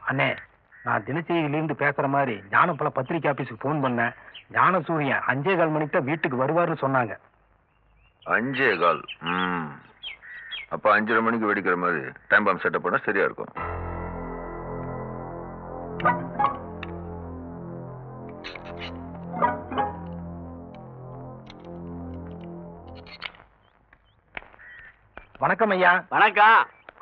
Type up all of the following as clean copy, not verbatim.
அண்ணே, நான் தினசரியிலிருந்து பேசுற மாதிரி ஞானப்பழ பத்திரிகை ஆபீஸுக்கு போன் பண்ணேன். ஞானசூரியன் 5:15 மணிக்கு தான் வீட்டுக்கு வருவாருன்னு சொன்னாங்க. 5:15. அப்ப 5:30 மணிக்கு வெடிக்கிற மாதிரி டைம் பாம் செட்டப் பண்ணா சரியா இருக்கும். வணக்கம் ஐயா. வணக்கம்.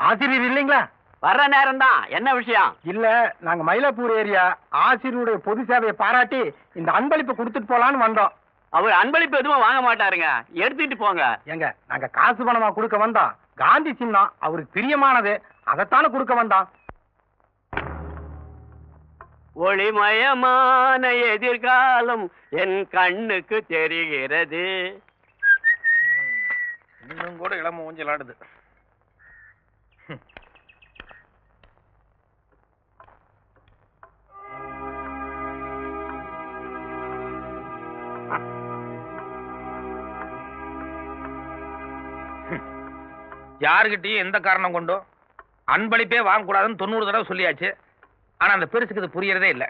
ஆசிரியர் இல்லைங்களா? வர்ற நேரம் தான். என்ன விஷயம்? இல்ல, நாங்க மயிலாப்பூர் ஏரியா ஆசிரியருடைய பொது சேவையை பாராட்டி இந்த அன்பளிப்பை கொடுத்துட்டு போலான்னு வந்தோம். அவர் அன்பளிப்பு எதுவும் வாங்க மாட்டாருங்க, எடுத்துட்டு போங்க. எங்க நாங்க காசு பணமா கொடுக்க வந்தோம். காந்தி சின்னம் அவருக்கு பிரியமானது, அதைத்தானே கொடுக்க வந்தோம். ஒளிமயமான எதிர்காலம் என் கண்ணுக்கு தெரிகிறது. இன்னும் கூட இளம ஊஞ்சல் ஆடுது. யாருகிட்டயும் எந்த காரணம் கொண்டோ அன்பளிப்பே வாங்கக்கூடாதுன்னு 90 தடவை சொல்லியாச்சு. ஆனா அந்த பெருசுக்கு இது புரியறதே இல்லை.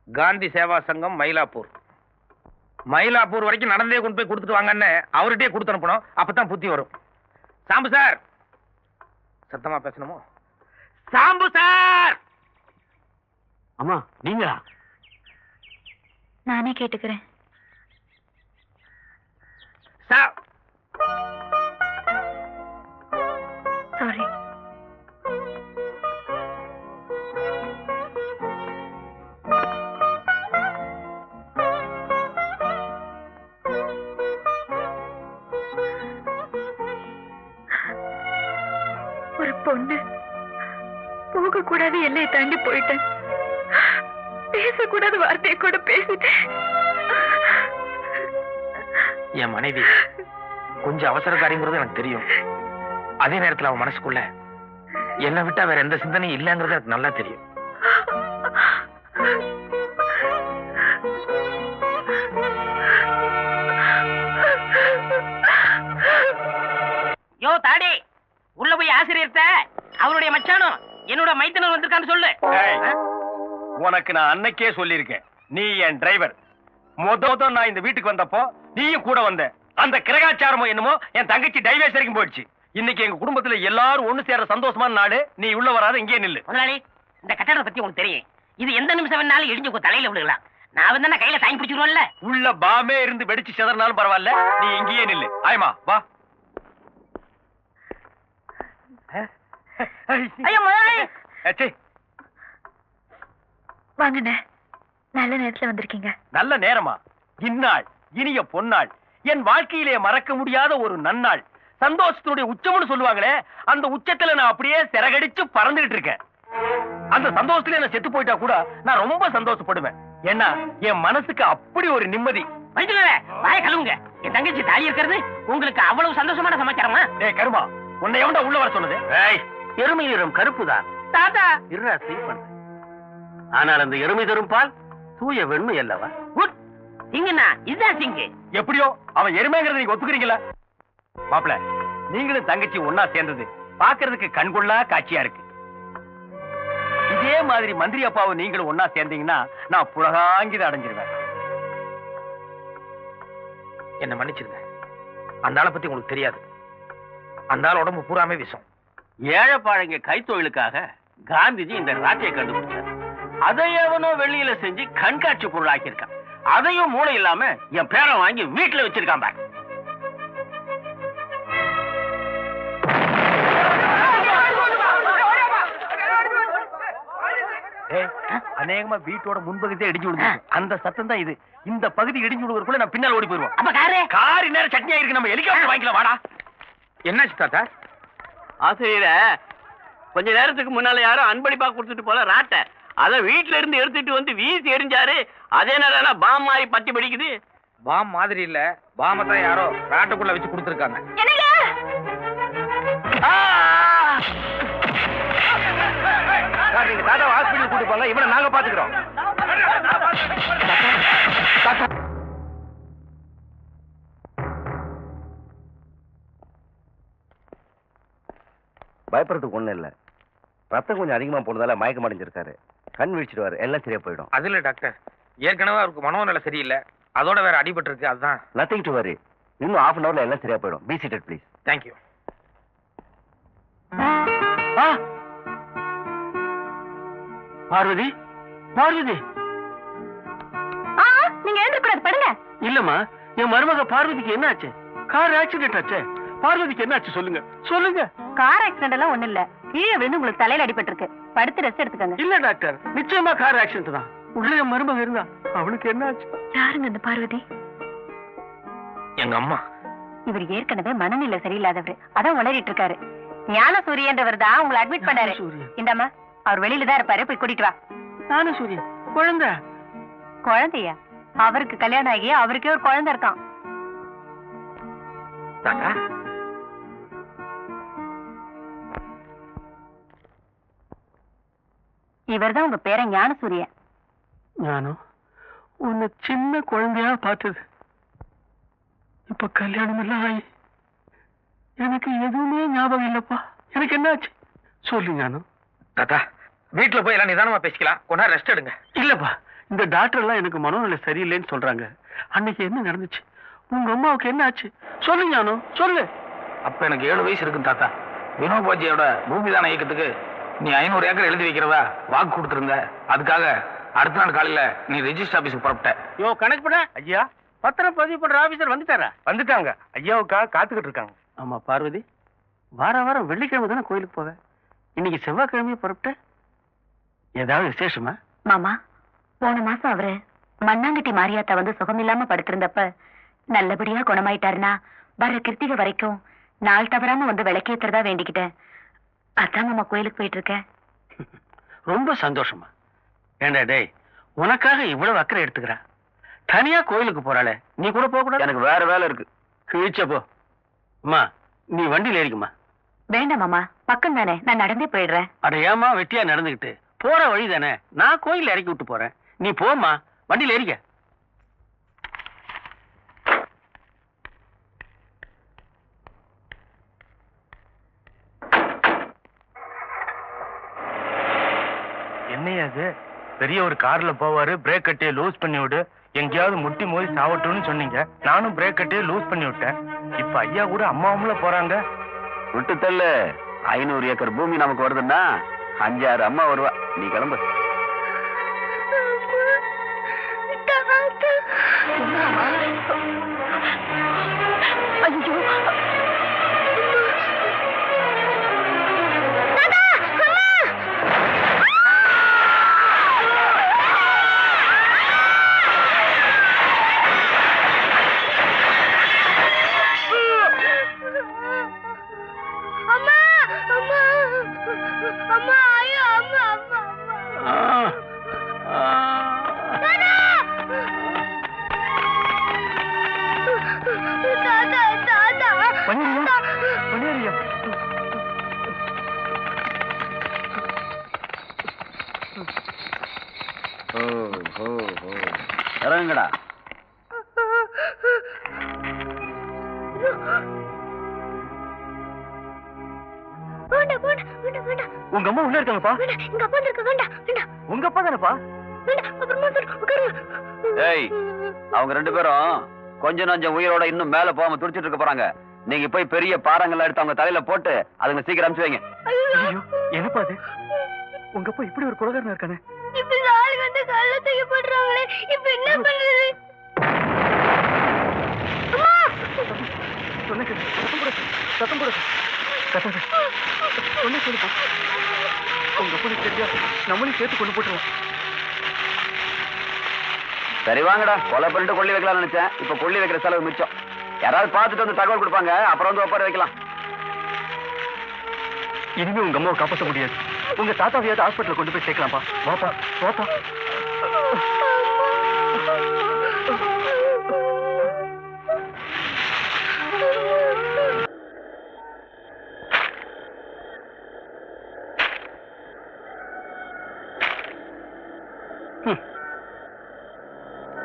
காந்தி சேவா சங்கம் மயிலாப்பூர் வரைக்கும் நடந்தே கொண்டு போய் கொடுத்துட்டு வாங்கன்னு அவர்கிட்டயே கொடுத்து அனுப்பணும். அப்பதான் புத்தி வரும். சாம்பு சார், சத்தமா பேசணுமோ? சாம்பு சார்! அம்மா நீங்களா? நானே கேட்டுக்கிறேன். சாரி. ஒரு பொண்ணு போக கூடாது எல்லையை தாண்டி போயிட்டேன். பேசக்கூடாத வார்த்தையை கூட பேசிட்டேன். என் மனைவி கொஞ்சம் அவசரக்காரிங்கிறது எனக்கு தெரியும். அதே நேரத்தில் அவன் மனசுக்குள்ள என்னை விட்டா வேற எந்த சிந்தனையும் இல்லைங்கிறது எனக்கு நல்லா தெரியும். யோ தாடி, உள்ள போய் ஆசிரியர்கிட்ட அவருடைய மச்சானும் என்னோட மைத்தனர் வந்திருக்கான்னு சொல்லு. உனக்கு நான் அன்னைக்கே சொல்லியிருக்கேன், நீ என் டிரைவர். மொதல் நான் இந்த வீட்டுக்கு வந்தப்போ நீயும் கூட வந்த. அந்த கிரகாச்சாரமோ என்னமோ என் தங்கச்சி டைவர்ஸ் வரைக்கும் போயிடுச்சு. இன்னைக்கு எங்க குடும்பத்துல எல்லாரும் ஒண்ணு சேர சந்தோஷமான நாடு. நீ உள்ள வராத, இங்கே நில்லு. முதலாளி, இந்த கட்டடத்தை பத்தி உங்களுக்கு தெரியும். இது எந்த நிமிஷம் வேணாலும் இடிஞ்சு உங்க தலையில விழுகலாம். நான் வந்து கையில தாங்கி பிடிச்சிருவோம்ல. உள்ள பாமே இருந்து வெடிச்சு செதறனாலும் பரவாயில்ல, நீ இங்கேயே நில்லு. ஆயமா வா. ஐயோ முதலாளி! வாங்கண்ணே, நல்ல நேரத்துல வந்திருக்கீங்க. நல்ல நேரமா? இந்நாள் இனிய பொன்னாள், என் வாழ்க்கையிலே மறக்க முடியாத ஒரு நன்னாள். சந்தோஷத்தினுடைய உச்சம்னு சொல்லுவாங்களே, அந்த உச்சத்துல நான் அப்படியே சிறகடிச்சு பறந்துகிட்டு இருக்கேன். அந்த சந்தோஷத்துல நான் செத்து போயிட்டா கூட நான் ரொம்ப சந்தோஷப்படுவேன். ஏன்னா என் மனசுக்கு அப்படி ஒரு நிம்மதி. வாய கழுவுங்க. என் தங்கச்சி தாலி இருக்கிறது உங்களுக்கு அவ்வளவு சந்தோஷமான சமாச்சாரமா? ஏய் கருமா, உன்னை எவன்டா உள்ள வர சொன்னது? எருமை நிறம் கருப்புதான் தாத்தா. இருடா செய் பண்றேன். ஆனால் அந்த எருமை தரும் பால் தூய வெண்மை அல்லவா? சிங்கண்ணா, இதுதான் சிங்கு. எப்படியோ அவன் எருமைங்கிறத நீங்க ஒத்துக்கிறீங்களா? மாப்பிள, நீங்களும் தங்கச்சி ஒன்னா சேர்ந்தது பாக்குறதுக்கு கண்கொள்ளா காட்சியா இருக்கு. இதே மாதிரி மந்திரி அப்பாவும் நீங்களும் ஒன்னா சேர்ந்தீங்கன்னா நான் புலகாங்கித அடைஞ்சிருவேன். என்ன மன்னிச்சிருங்க. அந்த ஆளை பத்தி உங்களுக்கு தெரியாது. அந்த ஆள் உடம்பு பூராமே விஷம். ஏழைப்பாழங்க கைத்தொழிலுக்காக காந்திஜி இந்த ராட்டையை கண்டுபிடிச்சார். அதை எவனோ வெளியில செஞ்சு கண்காட்சி பொருள் ஆக்கியிருக்கான். அதையும் மூளை இல்லாம என் பேரை வாங்கி வீட்டுல வச்சிருக்கான் பாரு. அநேகமா வீட்டோட முன்பகுதியே இடிஞ்சு விடுங்க. அந்த சத்தம் தான் இது. இந்த பகுதி இடிஞ்சு விடுவதற்குள்ள நான் பின்னால் ஓடி போயிருவோம். அப்ப காரி நேரம் சட்னியா இருக்கு. நம்ம ஹெலிகாப்டர் வாங்கிக்கலாம் வாடா. என்னாச்சு தாத்தா? ஆசிரியர கொஞ்ச நேரத்துக்கு முன்னால யாரும் அன்பளிப்பா கொடுத்துட்டு போல ராட்டை, அத வீட்டுல இருந்து எடுத்துட்டு வந்து வீசி எரிஞ்சாரு. அதே நேரம் பாம் மாதிரி பத்தி பிடிக்குது. பாம் மாதிரி இல்ல, பாம தான் யாரோ ராட்டுக்குள்ள வச்சு கொடுத்துருக்காங்க. நீங்க தாத்தா ஹாஸ்பிட்டல் கூட்டு போங்க, இவனை நாங்க பாத்துக்கிறோம். பயப்படுறதுக்கு ஒண்ணு இல்ல. ரத்தம் கொஞ்சம் அதிகமா போனதால மயக்கம் அடைஞ்சிருக்காரு. கண் விழிச்சிடுவாரு, எல்லாம் சரியா போயிடும். அது இல்ல டாக்டர், ஏற்கனவே அவருக்கு மனோநிலை சரியில்லை, அதோட வேற அடிபட்டு இருக்கு. அதுதான். Nothing to worry. இன்னும் half an hourல எல்லாம் சரியா போயிடும். Be seated please. Thank you. Parvathi, Parvathi. நீங்க எழுந்திருக்கூடாது, படுங்க. இல்லம்மா, என் மருமக பார்வதிக்கு என்ன ஆச்சு? கார் ஆக்சிடென்ட் ஆச்சு. பார்வதிக்கு என்ன ஆச்சு சொல்லுங்க, சொல்லுங்க. கார் ஆக்சிடென்ட் எல்லாம் ஒண்ணு இல்ல, கீழே விழுந்து உங்களுக்கு தலையில அடிபட்டு இருக்கு. படுத்து ரெஸ்ட் எடுத்துக்கங்க. இல்ல டாக்டர், நிச்சயமா கார் ஆக்சிடென்ட் தான். உள்ள என் மருமக இருந்தா, அவளுக்கு என்ன ஆச்சு? யாருங்க இந்த பார்வதி? எங்க அம்மா. இவர் ஏற்கனவே மனநிலை சரியில்லாதவர், அதான் உளறிட்டு இருக்காரு. ஞான சூரியன்றவர் தான் உங்களை அட்மிட் பண்ணாரு. இந்தம்மா, அவர் வெளியில தான் இருப்பாரு, போய் கூட்டிட்டு வா. நானும் சூரியன் குழந்தை. குழந்தையா? அவருக்கு கல்யாணம் ஆகி அவருக்கே ஒரு குழந்தை இருக்கான். தாத்தா, இவர் தான் உங்க பேரன் ஞான சூரியன். நானும் உன்னை சின்ன குழந்தையா பார்த்தது. இப்ப கல்யாணம் எல்லாம் ஆகி எனக்கு எதுவுமே ஞாபகம் இல்லப்பா. எனக்கு என்ன ஆச்சு சொல்லு ஞானம். தாத்தா, வீட்டுல போய் எல்லாம் நிதானமா பேசிக்கலாம், கொஞ்ச நேரம் ரெஸ்ட் எடுங்க. இல்லப்பா, இந்த டாக்டர் எல்லாம் எனக்கு மனோநிலை சரியில்லைன்னு சொல்றாங்க. அன்னைக்கு என்ன நடந்துச்சு? உங்க அம்மாவுக்கு என்ன ஆச்சு சொல்லு ஞானம், சொல்லு. அப்ப எனக்கு 7 வயசு இருக்கும் தாத்தா. வினோபாஜியோட பூமிதான இயக்கத்துக்கு நீ 500 ஏக்கர் எழுதி வைக்கிறதா வாக்கு கொடுத்திருந்த. அதுக்காக அடுத்த நாள் காலையில நீ ரெஜிஸ்டர் ஆபீஸுக்கு புறப்பட்ட. யோ, கணக்கு பண்ண ஐயா. பத்திரம் பதிவு பண்ற ஆபீசர் வந்துட்டாரா? வந்துட்டாங்க, ஐயாவுக்காக காத்துக்கிட்டு இருக்காங்க. ஆமா பார்வதி, வாரம் வெள்ளிக்கிழமை தானே கோயிலுக்கு போவேன். இன்னைக்கு செவ்வாய்க்கிழமையே புறப்பட்ட. ஏதாவது விசேஷமா? மாமா, போன மாசம் அவரு மண்ணாங்கட்டி மாரியாத்தா வந்து சுகமில்லாம படுத்திருந்தப்ப நல்லபடியா குணமாயிட்டாருன்னா வர கிருத்திகை வரைக்கும் நாள் தவறாம வந்து விளக்கேத்துறதா வேண்டிக்கிட்டேன். அதான் மாமா கோயிலுக்கு போயிட்டு இருக்கேன். ரொம்ப சந்தோஷமா. ஏண்டா டேய், உனக்காக இவ்வளவு அக்கறை எடுத்துக்கிறா. தனியா கோயிலுக்கு போறாளே, நீ கூட போக கூடாது? எனக்கு வேற வேலை இருக்கு. கிழிச்ச போ. அம்மா, நீ வண்டியில ஏறிக்குமா. வேண்டாம் மாமா, பக்கம் தானே, நான் நடந்தே போயிடுறேன். அட ஏமா வெட்டியா நடந்துகிட்டு போற வழி தானே, நான் கோயில்ல இறக்கி விட்டு போறேன். நீ போமா, வண்டியில ஏறிக்க. என்னையா அது? பெரிய ஒரு கார்ல போவாரு, பிரேக் கட்டியை லூஸ் பண்ணி விடு, எங்கேயாவது முட்டி மோதி சாவட்டும்னு சொன்னீங்க. நானும் பிரேக் கட்டியை லூஸ் பண்ணி விட்டேன். இப்ப ஐயா கூட அம்மாவும்ல போறாங்க. விட்டு தள்ளு. 500 ஏக்கர் பூமி நமக்கு வருதுன்னா 5-6 அம்மா வருவா. நீ கிளம்பு. இறங்குங்கடா. உங்க அம்மா உள்ள இருக்காங்கப்பா. உங்க அப்பா தானப்பா? ஏய், அவங்க 2 பேரும் கொஞ்சம் நஞ்சம் உயிரோட இன்னும் மேல போகாம துடிச்சிட்டு இருக்க போறாங்க. நீங்க போய் பெரிய பாறங்கள்லாம் எடுத்து அவங்க தலையில போட்டு அதுங்க சீக்கிரம் அனுப்பிச்சு வைங்க. ஐயோ, என்னப்பா அது? உங்க அப்பா இப்படி ஒரு குலகாரனா இருக்கானே. இப்ப ஆள் வந்து கல்ல தூக்கி போடுறாங்களே, இப்ப என்ன பண்றது? சத்தம் போடு. ஒண்ணு சொல்லுப்பா. உங்க அப்பா தெரியா, நம்மளையும் சேர்த்து கொண்டு போட்டுருவோம். சரி வாங்கடா, கொலை பண்ணிட்டு கொள்ளி வைக்கலாம்னு நினைச்சேன். இப்ப கொள்ளி வைக்கிற செலவு மிச்சம். யாராவது பார்த்துட்டு வந்து தகவல் கொடுப்பாங்க, அப்புறம் வந்து ஒப்பாரி வைக்கலாம். இனிமே உங்க அம்மாவை காப்பாற்ற முடியாது. உங்க தாத்தாவையாவது ஹாஸ்பிட்டல் கொண்டு போய் சேர்க்கலாம்ப்பா. வாப்பா, வாப்பா.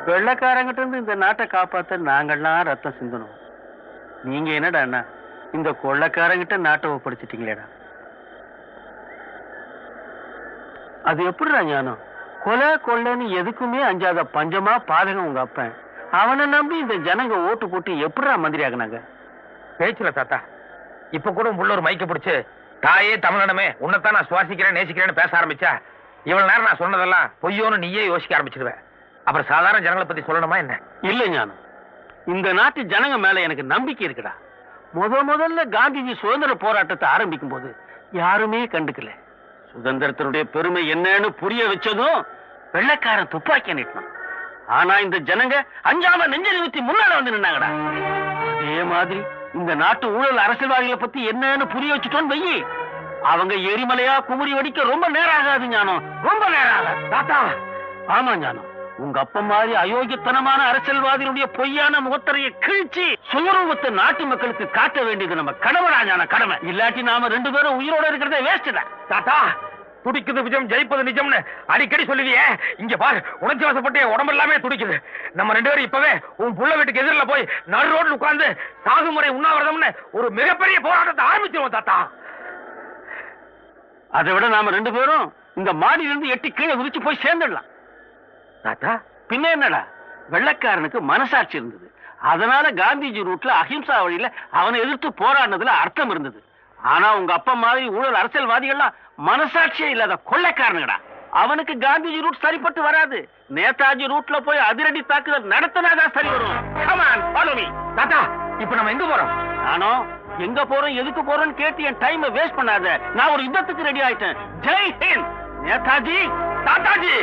வெள்ளக்காரங்கிட்ட இருந்து இந்த நாட்டை காப்பாத்த நாங்கள்லாம் ரத்தம் சிந்தணும். நீங்க என்னடா அண்ணா, இந்த கொள்ளக்காரங்கிட்ட நாட்டை ஒப்படைச்சிட்டீங்களேடா. அது எப்படிடா ஞானம்? கொலை கொள்ளைன்னு எதுக்குமே அஞ்சாத பஞ்சமா பாதகம் உங்க அப்பன். அவனை நம்பி இந்த ஜனங்க ஓட்டு போட்டு எப்படிடா மந்திரி ஆகுனாங்க? பேச்சுல தாத்தா, இப்ப கூட உள்ள ஒரு மைக்க பிடிச்சு தாயே தமிழனமே உன்னைத்தான் நான் சுவாசிக்கிறேன் நேசிக்கிறேன்னு பேச ஆரம்பிச்சா இவ்வளவு நேரம் நான் சொன்னதெல்லாம் பொய்யோன்னு நீயே யோசிக்க ஆரம்பிச்சிடுவேன். அப்புறம் சாதாரண ஜனங்களை பத்தி சொல்லணுமா என்ன? இல்ல ஞானம், இந்த நாட்டு ஜனங்க மேல எனக்கு நம்பிக்கை இருக்குடா. முதல்ல காந்திஜி சுதந்திர போராட்டத்தை ஆரம்பிக்கும் போது யாருமே கண்டுக்கல. சுதந்திரத்தினுடைய பெருமை என்னன்னு புரிய வச்சதும் வெள்ளைக்காரன் துப்பாக்கி நீட்டினான். ஆனா இந்த ஜனங்க அஞ்சாம நெஞ்ச நிறுத்தி முன்னால வந்து நின்னாங்கடா. அதே மாதிரி இந்த நாட்டு ஊழல் அரசியல்வாதிகளை பத்தி என்னன்னு புரிய வச்சுட்டோன்னு வையி, அவங்க எரிமலையா குமுறி வடிக்க ரொம்ப நேரம் ஆகாது ஞானம், ரொம்ப நேரம் ஆகாது. தாத்தா, ஆமா ஞானம், உங்க அப்ப மாதிரி அயோக்கியத்தனமான அரசியல்வாதிகளுடைய பொய்யான முகத்தரையை கிழிச்சு சுயரூபத்தை நாட்டு மக்களுக்கு காட்ட வேண்டியது நம்ம கடமை ஞானம், கடமை. இல்லாட்டி நாம 2 பேரும் உயிரோட இருக்கிறதே வேஸ்ட் தான். தாத்தா, துடிக்குது நிஜம் ஜெயிப்பது நிஜம்னு அடிக்கடி சொல்லுவியே, இங்க பாரு உணர்ச்சி வசப்பட்டு என் உடம்பு எல்லாமே துடிக்குது. நம்ம 2 பேரும் இப்பவே உன் புள்ள வீட்டுக்கு எதிரில் போய் நடு ரோட்ல உட்கார்ந்து சாகுமுறை உண்ணாவிரதம்னு ஒரு மிகப்பெரிய போராட்டத்தை ஆரம்பிச்சிருவோம் தாத்தா. அதை விட நாம 2 பேரும் இந்த மாடியிலிருந்து எட்டி கீழே குதிச்சு போய் சேர்ந்துடலாம். தாத்தா, பின்ன என்னடா, வெள்ளைக்காரனுக்கு மனசாட்சி இருந்தது. அதனால காந்திஜி ரூட்ல அஹிம்சா வழியில அவனை எதிர்த்து போராடினதுல அர்த்தம் இருந்தது. ஆனா உங்க அப்பா மாதிரி ஊழல் அரசியல்வாதிகள்லாம் மனசாட்சியே இல்லாத கொள்ளைக்காரனுங்கடா. அவனுக்கு காந்திஜி ரூட் சரிப்பட்டு வராது. நேதாஜி ரூட்ல போய் அதிரடி தாக்குதல் நடத்தினாதான் சரி வரும். Come on, follow me. தாத்தா, இப்ப நம்ம எங்க போறோம்? நானும் எங்க போறோம் எதுக்கு போறோம்னு கேட்டு என் டைம் வேஸ்ட் பண்ணாத. நான் ஒரு யுத்தத்துக்கு ரெடி ஆயிட்டேன். ஜெய் ஹிந்த். நேதாஜி, தாத்தாஜி.